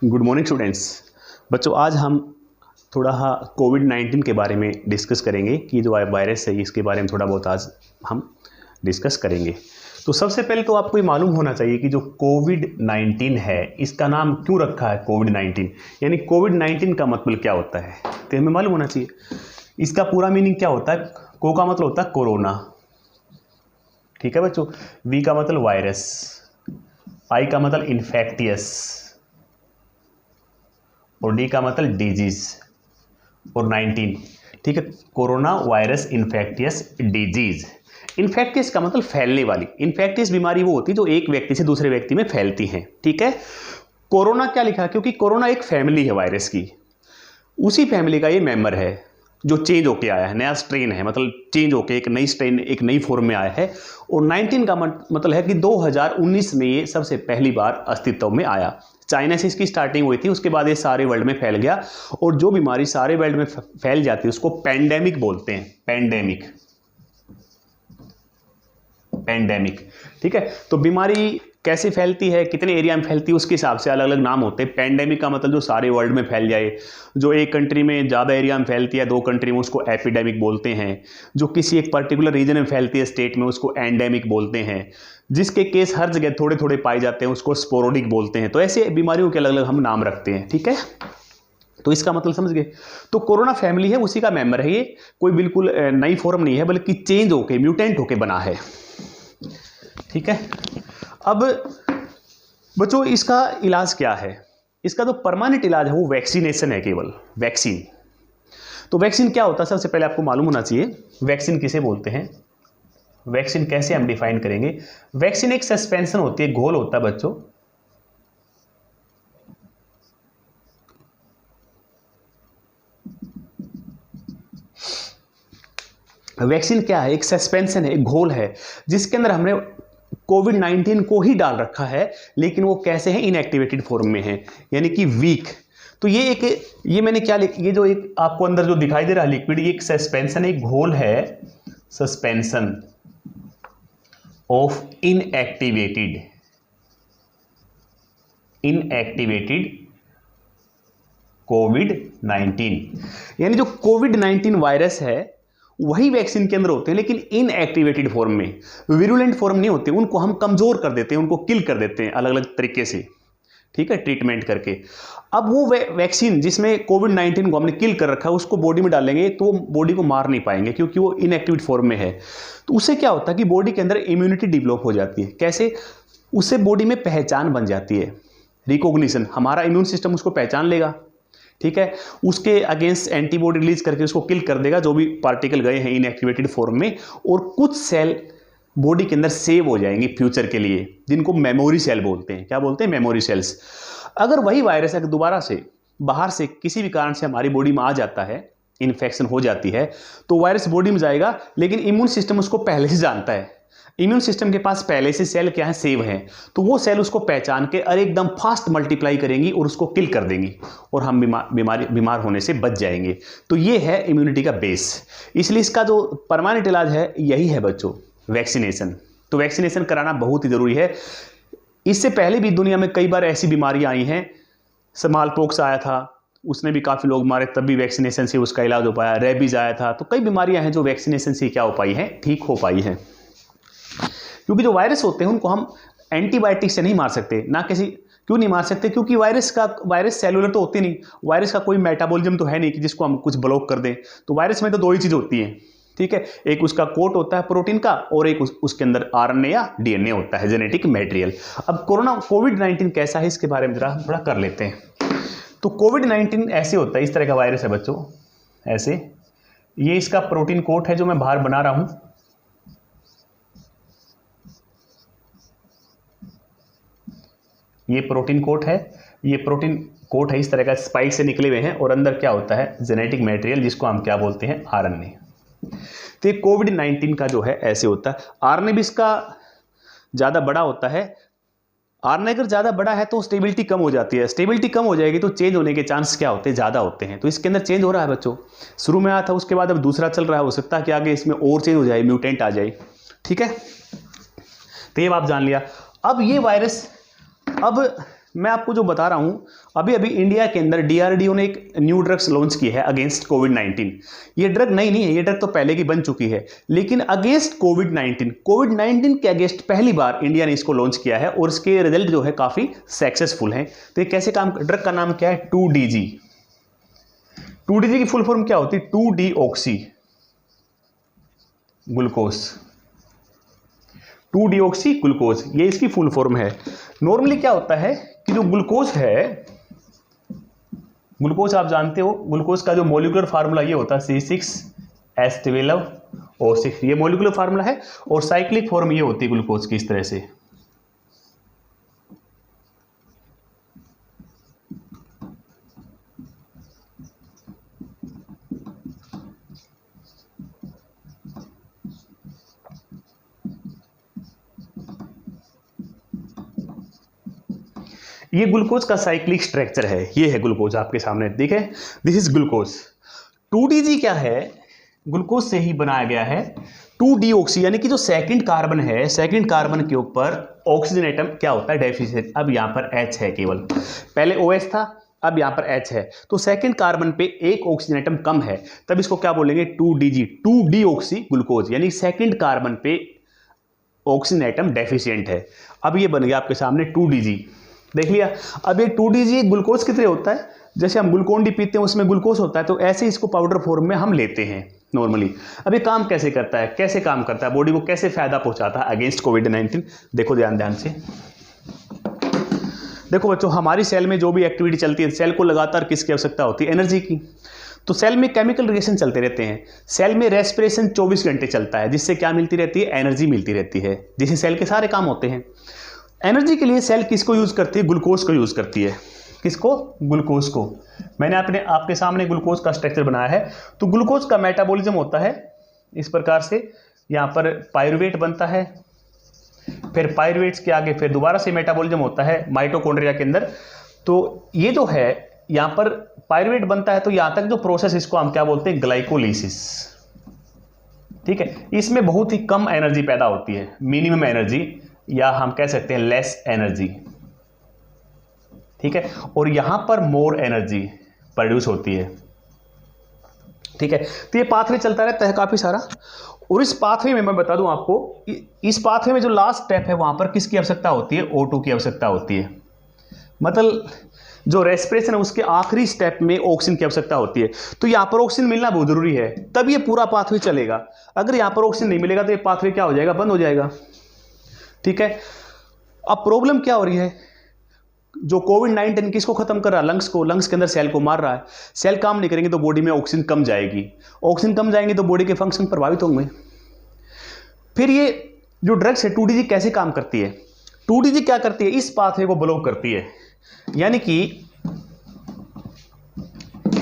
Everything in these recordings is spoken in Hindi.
Good morning students. बच्चों, आज हम थोड़ा कोविड-19 के बारे में डिस्कस करेंगे कि जो वायरस है इसके बारे में थोड़ा बहुत आज हम डिस्कस करेंगे। तो सबसे पहले तो आपको ये मालूम होना चाहिए कि जो कोविड-19 है इसका नाम क्यों रखा है कोविड-19, यानी कोविड-19 का मतलब क्या होता है तो हमें मालूम होना चाहिए। इसका पूरा मीनिंग क्या होता है? को का मतलब होता है कोरोना, ठीक है बच्चों। वी का मतलब वायरस, आई का मतलब इन्फेक्टियस और डी का मतलब डिजीज और 19, ठीक है। Corona virus infectious disease. Infectious का मतलब फैलने वाली। इन्फेक्टियस बीमारी वो होती है जो एक व्यक्ति से दूसरे व्यक्ति में फैलती हैं, ठीक है। कोरोना क्या लिखा? क्योंकि कोरोना एक फैमिली है वायरस की, उसी फैमिली का ये मेंबर है जो चेंज होके आया है, नया स्ट्रेन है, मतलब चेंज होके एक नई स्ट्रेन, एक नई फॉर्म में आया है। और 19 का मतलब है कि 2019 में ये सबसे पहली बार अस्तित्व में आया। चाइना से इसकी स्टार्टिंग हुई थी, उसके बाद ये सारे वर्ल्ड में फैल गया। और जो बीमारी सारे वर्ल्ड में फैल जाती है उसको पैंडेमिक बोलते हैं। पैंडेमिक, पैंडेमिक, ठीक है। तो बीमारी कैसे फैलती है, कितने एरिया में फैलती है, उसके हिसाब से अलग अलग नाम होते हैं। पैंडेमिक का मतलब जो सारे वर्ल्ड में फैल जाए, जो एक कंट्री में ज़्यादा एरिया में फैलती है, 2 कंट्री में, उसको एपिडेमिक बोलते हैं। जो किसी एक पर्टिकुलर रीजन में फैलती है स्टेट में, उसको एंडेमिक बोलते हैं। जिसके केस हर जगह थोड़े थोड़े पाए जाते हैं उसको स्पोरोडिक बोलते हैं। तो ऐसे बीमारियों के अलग अलग हम नाम रखते हैं, ठीक है। तो इसका मतलब समझ गए। तो कोरोना फैमिली है, उसी का मेंबर है ये, कोई बिल्कुल नई फॉर्म नहीं है बल्कि चेंज होके, म्यूटेंट होके बना है, ठीक है। अब बच्चों, इसका इलाज क्या है? इसका जो परमानेंट इलाज है वो वैक्सीनेशन है, केवल वैक्सीन। तो वैक्सीन क्या होता है सबसे पहले आपको मालूम होना चाहिए। वैक्सीन किसे बोलते हैं, वैक्सीन कैसे हम डिफाइन करेंगे? वैक्सीन एक सस्पेंशन होती है, घोल होता है बच्चों। वैक्सीन क्या है? एक सस्पेंशन है, एक घोल है, जिसके अंदर हमने कोविड-19 को ही डाल रखा है, लेकिन वो कैसे है? इनएक्टिवेटेड फॉर्म में है, यानी कि वीक। तो ये मैंने क्या ये जो एक आपको अंदर जो दिखाई दे रहा है लिक्विड, ये एक सस्पेंशन, एक घोल है, सस्पेंशन ऑफ इनएक्टिवेटेड कोविड-19। यानी जो कोविड-19 वायरस है वही वैक्सीन के अंदर होते हैं, लेकिन इनएक्टिवेटेड फॉर्म में, विरुलेंट फॉर्म नहीं होते। उनको हम कमजोर कर देते हैं, उनको किल कर देते हैं अलग अलग तरीके से, ठीक है, ट्रीटमेंट करके। अब वो वैक्सीन जिसमें कोविड-19 को हमने किल कर रखा है उसको बॉडी में डालेंगे तो बॉडी को मार नहीं पाएंगे, क्योंकि वो इनएक्टिव फॉर्म में है। तो उससे क्या होता है कि बॉडी के अंदर इम्यूनिटी डेवलप हो जाती है। कैसे? उससे बॉडी में पहचान बन जाती है, रिकॉग्निशन। हमारा इम्यून सिस्टम उसको पहचान लेगा, ठीक है, उसके अगेंस्ट एंटीबॉडी रिलीज करके उसको किल कर देगा, जो भी पार्टिकल गए हैं इनएक्टिवेटेड फॉर्म में। और कुछ सेल बॉडी के अंदर सेव हो जाएंगे फ्यूचर के लिए, जिनको मेमोरी सेल बोलते हैं। क्या बोलते हैं? Memory cells. अगर वही वायरस अगर दोबारा से बाहर से किसी भी कारण से हमारी बॉडी में आ जाता है, इन्फेक्शन हो जाती है, तो वायरस बॉडी में जाएगा, लेकिन इम्यून सिस्टम उसको पहले से जानता है। इम्यून सिस्टम के पास पहले से सेल क्या है? सेव हैं। तो वो सेल उसको पहचान के और एकदम फास्ट मल्टीप्लाई करेंगी और उसको किल कर देंगी, और हम बीमार होने से बच जाएंगे। तो ये है इम्यूनिटी का बेस। इसलिए इसका जो परमानेंट इलाज है यही है बच्चों, वैक्सीनेशन। तो वैक्सीनेशन कराना बहुत ही जरूरी है। इससे पहले भी दुनिया में कई बार ऐसी बीमारियां आई हैं, स्मॉल पॉक्स आया था, उसने भी काफ़ी लोग मारे, तब भी वैक्सीनेशन से उसका इलाज हो पाया। रेबीज आया था। तो कई बीमारियां हैं जो वैक्सीनेशन से क्या हो पाई हैं? ठीक हो पाई हैं। क्योंकि जो वायरस होते हैं उनको हम एंटीबायोटिक से नहीं मार सकते, ना किसी। क्यों नहीं मार सकते? क्योंकि वायरस सेलुलर तो होती नहीं, वायरस का कोई मेटाबॉलिज्म तो है नहीं कि जिसको हम कुछ ब्लॉक कर दें। तो वायरस में तो 2 ही चीज़ होती हैं, ठीक है। एक उसका कोट होता है प्रोटीन का, और एक उसके अंदर आरएनए या डीएनए होता है, जेनेटिक मटेरियल। अब कोविड-19 कैसा है इसके बारे में जरा थोड़ा कर लेते हैं। तो कोविड-19 ऐसे होता है, इस तरह का वायरस है बच्चों, ऐसे। ये इसका प्रोटीन कोट है जो मैं बाहर बना रहा हूं। ये प्रोटीन कोट है, ये प्रोटीन कोट है, इस तरह का स्पाइक से निकले हुए हैं, और अंदर क्या होता है? जेनेटिक मटेरियल, जिसको हम क्या बोलते हैं? आरएनए। तो ये कोविड-19 का जो है ऐसे होता है। आरएनए भी इसका ज़्यादा बड़ा होता है। आरएनए अगर ज़्यादा बड़ा है तो स्टेबिलिटी कम हो जाती है। स्टेबिलिटी कम हो जाएगी तो चेंज होने के चांस क्या होते हैं? ज़्यादा होते हैं। तो इसके अंदर चेंज हो रहा है बच्चों। शुरू में आया था, उसके बाद अब दूसरा चल रहा है, हो सकता है कि आगे इसमें और चेंज हो जाए, म्यूटेंट आ जाए, ठीक है। तो ये आप जान लिया। अब ये वायरस अब मैं आपको जो बता रहा हूँ, अभी अभी इंडिया के अंदर डीआरडीओ ने एक न्यू ड्रग्स लॉन्च की है अगेंस्ट कोविड-19। ये ड्रग नई नहीं है, ये ड्रग तो पहले की बन चुकी है, लेकिन अगेंस्ट कोविड-19 के अगेंस्ट पहली बार इंडिया ने इसको लॉन्च किया है और इसके रिजल्ट जो है काफ़ी सक्सेसफुल हैं। तो ये कैसे काम, ड्रग का नाम क्या है? 2DG। 2DG की फुल फॉर्म क्या होती है? 2-डीऑक्सी ग्लूकोज। 2-डीऑक्सी ग्लूकोज, ये इसकी फुल फॉर्म है। नॉर्मली क्या होता है कि जो ग्लूकोज है, ग्लूकोज आप जानते हो, ग्लूकोज का जो मॉलिक्यूलर फार्मूला ये होता है C6H12O6, ये मॉलिक्यूलर फार्मूला है, और साइक्लिक फॉर्म ये होती है ग्लूकोज की इस तरह से। ये ग्लूकोज का साइक्लिक स्ट्रक्चर है, ये है ग्लूकोज आपके सामने, देखें, दिस इज ग्लूकोज। 2DG क्या है? ग्लूकोज से ही बनाया गया है। 2-डीऑक्सी यानी कि जो सेकंड कार्बन है, सेकंड कार्बन के ऊपर ऑक्सीजन एटम क्या होता है? डेफिशिएंट। अब यहां पर H है केवल, पहले OH था, अब यहां पर H है, तो सेकंड कार्बन पे एक ऑक्सीजन एटम कम है, तब इसको क्या बोलेंगे? 2DG, 2-डीऑक्सी ग्लूकोज, यानी सेकंड कार्बन पे ऑक्सीजन एटम डेफिशिएंट है। अब ये बन गया आपके सामने 2DG, देख लिया। अब ये 2DG ग्लूकोज की तरह होता है, जैसे हम ग्लूकोन डी पीते हैं उसमें ग्लूकोज होता है, तो ऐसे इसको पाउडर फॉर्म में हम लेते हैं नॉर्मली। अब ये काम कैसे करता है, कैसे काम करता है, बॉडी को कैसे फायदा पहुंचाता है अगेंस्ट कोविड-19? देखो ध्यान से, देखो बच्चों, हमारी सेल में जो भी एक्टिविटी चलती है, सेल को लगातार किसकी आवश्यकता होती है? एनर्जी की। तो सेल में केमिकल रिएक्शन चलते रहते हैं, सेल में रेस्पिरेशन 24 घंटे चलता है, जिससे क्या मिलती रहती है? एनर्जी मिलती रहती है, जिससे सेल के सारे काम होते हैं। एनर्जी के लिए सेल किसको यूज करती है? ग्लूकोज को यूज करती है। किसको? ग्लूकोज को। मैंने आपके सामने ग्लूकोज का स्ट्रक्चर बनाया है। तो ग्लूकोज का मेटाबॉलिज्म होता है इस प्रकार से, यहाँ पर पायरुवेट बनता है, फिर पायरुवेट्स के आगे फिर दोबारा से मेटाबॉलिज्म होता है माइटोकॉन्ड्रिया के अंदर। तो ये जो है यहाँ पर पायरुवेट बनता है, तो यहाँ तक जो प्रोसेस, इसको हम क्या बोलते हैं? ग्लाइकोलिसिस। ठीक है, इसमें बहुत ही कम एनर्जी पैदा होती है, मिनिमम एनर्जी, या हम कह सकते हैं लेस एनर्जी। ठीक है, और यहां पर मोर एनर्जी प्रोड्यूस होती है। ठीक है, तो ये पाथवे चलता रहता है काफी सारा, और इस पाथवे में मैं बता दूं आपको, इस पाथवे में जो लास्ट स्टेप है वहां पर किसकी आवश्यकता होती है? O2 की आवश्यकता होती है। मतलब जो रेस्पिरेशन है उसके आखिरी स्टेप में ऑक्सीजन की आवश्यकता होती है। तो यहां पर ऑक्सीजन मिलना बहुत जरूरी है, तब ये पूरा पाथवे चलेगा। अगर यहां पर ऑक्सीजन नहीं मिलेगा तो ये पाथवे क्या हो जाएगा? बंद हो जाएगा। ठीक है, अब प्रॉब्लम क्या हो रही है? जो कोविड-19 किसको खत्म कर रहा है? लंग्स को, लंग्स के अंदर सेल को मार रहा है। सेल काम नहीं करेंगे तो बॉडी में ऑक्सीजन कम जाएगी, ऑक्सीजन कम जाएंगे तो बॉडी के फंक्शन प्रभावित होंगे। फिर ये जो ड्रग्स है 2DG कैसे काम करती है? 2DG क्या करती है? इस पाथवे को ब्लॉक करती है, यानी कि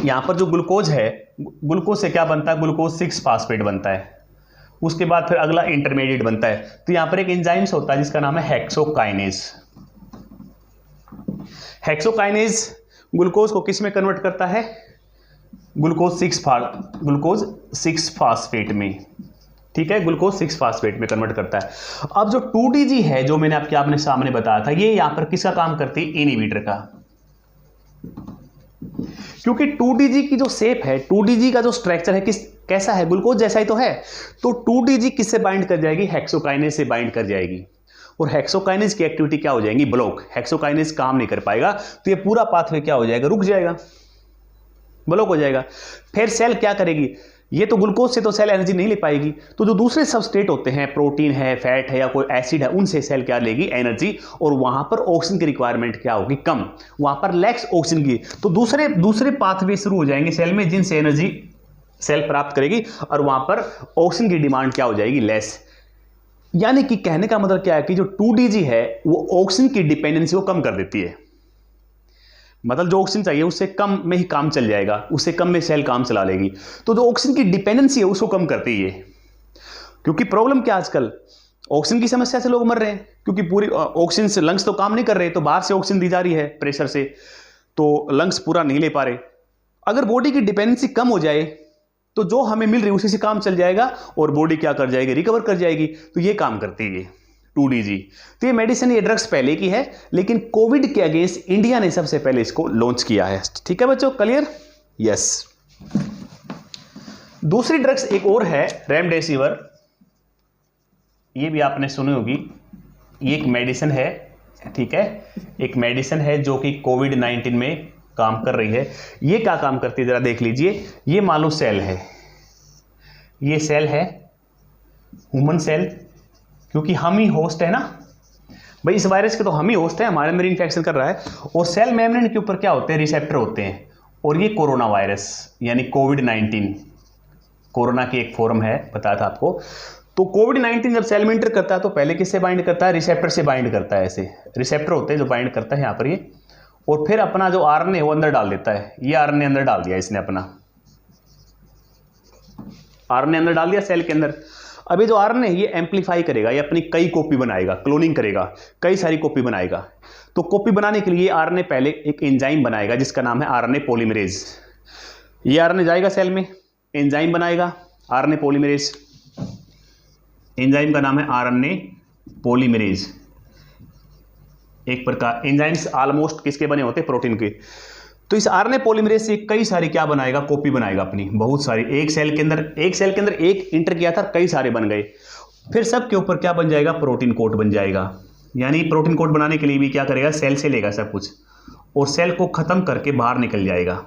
यहां पर जो ग्लूकोज है, ग्लूकोज से क्या बनता है? ग्लूकोज 6 फास्फेट बनता है, उसके बाद फिर अगला इंटरमीडिएट बनता है। तो यहां पर एक एंजाइम्स होता है जिसका नाम है हेक्सोकाइनेज। हेक्सोकाइनेज ग्लूकोज को किस में कन्वर्ट करता है? ग्लूकोज 6 फास्फेट में। ठीक है, ग्लूकोज 6 फास्फेट में कन्वर्ट करता है। अब जो 2DG है, जो मैंने आपने सामने बताया था, ये यहां पर किसका काम करती है? इनहिबिटर का। क्योंकि 2DG की जो शेप है, 2DG का जो स्ट्रक्चर है कैसा है? ग्लूकोज जैसा ही तो है। तो 2DG किससे बाइंड कर जाएगी? हेक्सोकाइनेज से बाइंड कर जाएगी, और हेक्सोकाइनेज की एक्टिविटी क्या हो जाएगी? ब्लॉक। हेक्सोकाइनेज काम नहीं कर पाएगा, तो ये पूरा पाथवे क्या हो जाएगा? रुक जाएगा, ब्लॉक हो जाएगा। फिर सेल क्या करेगी? ये तो ग्लूकोज से तो सेल एनर्जी नहीं ले पाएगी, तो जो दूसरे सबस्ट्रेट होते हैं, प्रोटीन है, फैट है, या कोई एसिड है, उनसे सेल क्या लेगी? एनर्जी, और वहां पर ऑक्सीजन की रिक्वायरमेंट क्या होगी? कम, वहां पर लैक्स ऑक्सीजन की। तो दूसरे पाथवे शुरू हो जाएंगे सेल में, जिनसे एनर्जी सेल प्राप्त करेगी, और वहां पर ऑक्सीजन की डिमांड क्या हो जाएगी? लेस। यानी कि कहने का मतलब क्या है कि जो 2DG है वो ऑक्सीजन की डिपेंडेंसी को कम कर देती है। मतलब जो ऑक्सीजन चाहिए उससे कम में ही काम चल जाएगा, उससे कम में सेल काम चला लेगी। तो जो ऑक्सीजन की डिपेंडेंसी है उसको कम करती है। क्योंकि प्रॉब्लम क्या आजकल ऑक्सीजन की समस्या से लोग मर रहे हैं, क्योंकि पूरी ऑक्सीजन से लंग्स तो काम नहीं कर रहे, तो बाहर से ऑक्सीजन दी जा रही है प्रेशर से, तो लंग्स पूरा नहीं ले पा रहे। अगर बॉडी की डिपेंडेंसी कम हो जाए तो जो हमें मिल रही है उसी से काम चल जाएगा, और बॉडी क्या कर जाएगी? रिकवर कर जाएगी। तो ये काम करती है 2DG। तो ये मेडिसिन, ये ड्रग्स पहले की है, लेकिन कोविड के अगेंस्ट इंडिया ने सबसे पहले इसको लॉन्च किया है। ठीक है बच्चों, क्लियर? यस। दूसरी ड्रग्स एक और है रेमडेसिविर, ये भी आपने सुनी होगी। ये एक मेडिसिन है, ठीक है, एक मेडिसिन है जो कि कोविड-19 में काम कर रही है। ये क्या काम करती है जरा देख लीजिए। ये मान लो सेल है, ये सेल है ह्यूमन सेल, क्योंकि हम ही होस्ट है ना भाई, इस वायरस के तो हम ही होस्ट है, हमारे अंदर इन्फेक्शन कर रहा है। और सेल मेम्ब्रेन के ऊपर क्या होते हैं, रिसेप्टर होते हैं। और ये कोरोना वायरस यानी कोविड-19 कोरोना की एक फॉर्म है, बताया था आपको। तो कोविड-19 जब सेल में एंटर करता है तो पहले किससे बाइंड करता है, रिसेप्टर से बाइंड करता है। ऐसे रिसेप्टर होते हैं जो बाइंड करता है यहाँ पर ये, और फिर अपना जो आरएनए वो अंदर डाल देता है। ये आरएनए अंदर डाल दिया इसने, अपना आरएनए अंदर डाल दिया सेल के अंदर। अब ये जो आरएनए ये एम्पलीफाई करेगा, ये अपनी कई कॉपी बनाएगा, क्लोनिंग करेगा, कई सारी कॉपी बनाएगा। तो कॉपी बनाने के लिए आरएनए पहले एक एंजाइम बनाएगा जिसका नाम है आरएनए पॉलीमरेज। ये आरएनए जाएगा सेल में, एंजाइम बनाएगा आरएनए पॉलीमरेज, एंजाइम का नाम है आरएनए पॉलीमरेज। एक प्रकार एंजाइम्स ऑलमोस्ट किसके बने होते हैं, प्रोटीन के। तो इस आरएनए पॉलीमरेज से कई सारी क्या बनाएगा, कॉपी बनाएगा अपनी, बहुत सारी। एक सेल के अंदर एक इंटर किया था, कई सारे बन गए। फिर सब के ऊपर क्या बन जाएगा, प्रोटीन कोट बन जाएगा। यानी प्रोटीन कोट बनाने के लिए भी क्या करेगा, सेल से लेगा सब कुछ और सेल को खत्म करके बाहर निकल जाएगा।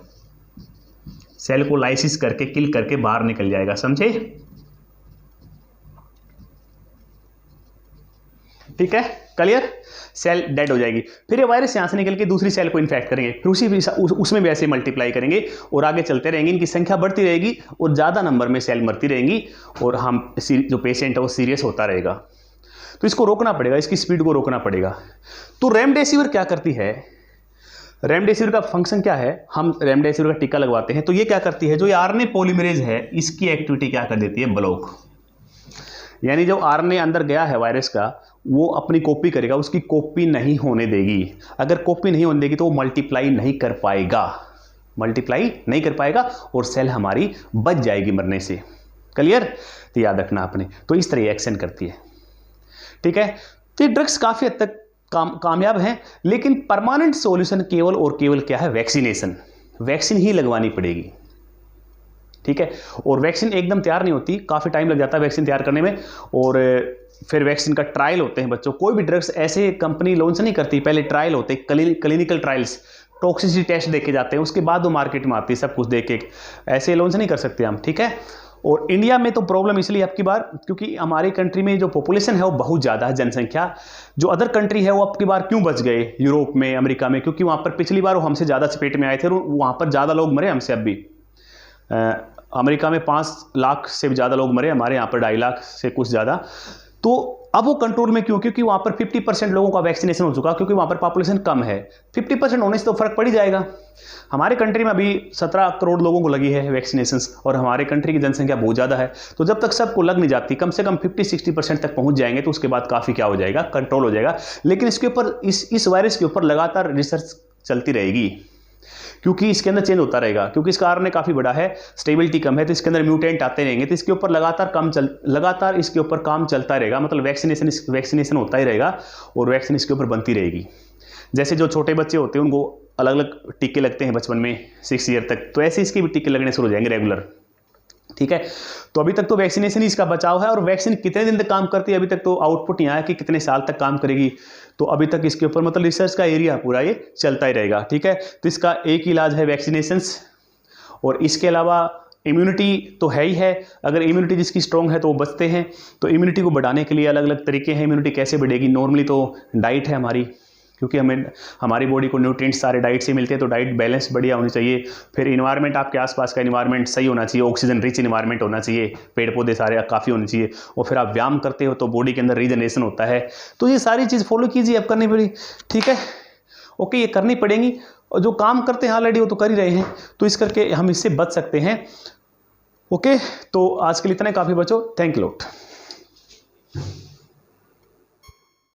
सेल को लाइसिस करके, किल करके बाहर निकल जाएगा, समझे? ठीक है, क्लियर? सेल डेड हो जाएगी। फिर ये वायरस यहां से निकल के दूसरी सेल को इन्फेक्ट करेंगे, फिर उसमें भी ऐसे मल्टीप्लाई करेंगे और आगे चलते रहेंगे। इनकी संख्या बढ़ती रहेगी और ज़्यादा नंबर में सेल मरती रहेंगी और हम जो पेशेंट है वो सीरियस होता रहेगा। तो इसको रोकना पड़ेगा, इसकी स्पीड को रोकना पड़ेगा। तो रेमडेसिविर क्या करती है, रेमडेसिविर का फंक्शन क्या है, हम रेमडेसिविर का टीका लगवाते हैं तो ये क्या करती है, जो ये आरएनए पॉलीमरेज है इसकी एक्टिविटी क्या कर देती है, ब्लॉक। यानी जो आरएनए अंदर गया है वायरस का, वो अपनी कॉपी करेगा, उसकी कॉपी नहीं होने देगी। अगर कॉपी नहीं होने देगी तो वो मल्टीप्लाई नहीं कर पाएगा, मल्टीप्लाई नहीं कर पाएगा और सेल हमारी बच जाएगी मरने से। क्लियर? तो याद रखना आपने। तो इस तरह एक्शन करती है, ठीक है। तो ये ड्रग्स काफ़ी हद तक कामयाब हैं, लेकिन परमानेंट सॉल्यूशन केवल और केवल क्या है, वैक्सीनेशन। वैक्सीन ही लगवानी पड़ेगी, ठीक है। और वैक्सीन एकदम तैयार नहीं होती, काफ़ी टाइम लग जाता है वैक्सीन तैयार करने में। और फिर वैक्सीन का ट्रायल होते हैं बच्चों। कोई भी ड्रग्स ऐसे कंपनी लॉन्च नहीं करती, पहले ट्रायल होते हैं, क्लिनिकल ट्रायल्स, टॉक्सिसिटी टेस्ट देखे जाते हैं, उसके बाद वो मार्केट में आती है सब कुछ देख के। ऐसे लॉन्च नहीं कर सकते हम, ठीक है। और इंडिया में तो प्रॉब्लम इसलिए आपकी बार क्योंकि हमारी कंट्री में जो पॉपुलेशन है वो बहुत ज़्यादा है, जनसंख्या। जो अदर कंट्री है वो आपकी बार क्यों बच गए, यूरोप में, अमेरिका में, क्योंकि वहाँ पर पिछली बार वो हमसे ज़्यादा चपेट में आए थे, वहाँ पर ज़्यादा लोग मरे हमसे। अब भी अमेरिका में 5 लाख से ज़्यादा लोग मरे, हमारे यहाँ पर 2.5 लाख से कुछ ज़्यादा। तो अब वो कंट्रोल में क्यों, क्योंकि वहाँ पर 50% लोगों का वैक्सीनेशन हो चुका, क्योंकि वहाँ पर पॉपुलेशन कम है। 50% होने से तो फर्क पड़ ही जाएगा। हमारे कंट्री में अभी 17 करोड़ लोगों को लगी है वैक्सीनेशन, और हमारे कंट्री की जनसंख्या बहुत ज़्यादा है। तो जब तक सबको लग नहीं जाती, कम से कम 50-60% तक पहुँच जाएंगे तो उसके बाद काफ़ी क्या हो जाएगा, कंट्रोल हो जाएगा। लेकिन इसके ऊपर, इस वायरस के ऊपर लगातार रिसर्च चलती रहेगी, क्योंकि इसके अंदर चेंज होता रहेगा, क्योंकि इसका आरएनए काफ़ी बड़ा है, स्टेबिलिटी कम है, तो इसके अंदर म्यूटेंट आते रहेंगे। तो इसके ऊपर लगातार इसके ऊपर काम चलता रहेगा, मतलब वैक्सीनेशन होता ही रहेगा और वैक्सीन इसके ऊपर बनती रहेगी। जैसे जो छोटे बच्चे होते हैं उनको अलग अलग टीके लगते हैं बचपन में 6 ईयर तक, तो ऐसे इसके भी टीके लगने शुरू हो जाएंगे रेगुलर, ठीक है। तो अभी तक तो वैक्सीनेशन ही इसका बचाव है। और वैक्सीन कितने दिन तक काम करती है अभी तक तो आउटपुट नहीं आया कि कितने साल तक काम करेगी। तो अभी तक इसके ऊपर मतलब रिसर्च का एरिया पूरा ये चलता ही रहेगा, ठीक है। तो इसका एक ही इलाज है वैक्सीनेशंस, और इसके अलावा इम्यूनिटी तो है ही है। अगर इम्यूनिटी जिसकी स्ट्रॉन्ग है तो वो बचते हैं। तो इम्यूनिटी को बढ़ाने के लिए अलग अलग तरीके हैं। इम्यूनिटी कैसे बढ़ेगी, नॉर्मली तो डाइट है हमारी, क्योंकि हमारी बॉडी को न्यूट्रिएंट्स सारे डाइट से मिलते हैं, तो डाइट बैलेंस बढ़िया होनी चाहिए। फिर इन्वायरमेंट, आपके आसपास का इन्वायरमेंट सही होना चाहिए, ऑक्सीजन रिच इन्वायरमेंट होना चाहिए, पेड़ पौधे सारे काफ़ी होने चाहिए। और फिर आप व्यायाम करते हो तो बॉडी के अंदर रीजनरेशन होता है। तो ये सारी चीज़ फॉलो कीजिए, अब करनी पड़ेगी, ठीक है। ओके, ये करनी पड़ेंगी, और जो काम करते हैं ऑलरेडी वो तो कर ही रहे हैं, तो इस करके हम इससे बच सकते हैं। ओके, तो आज के लिए इतना काफ़ी बचो। Thank you lot.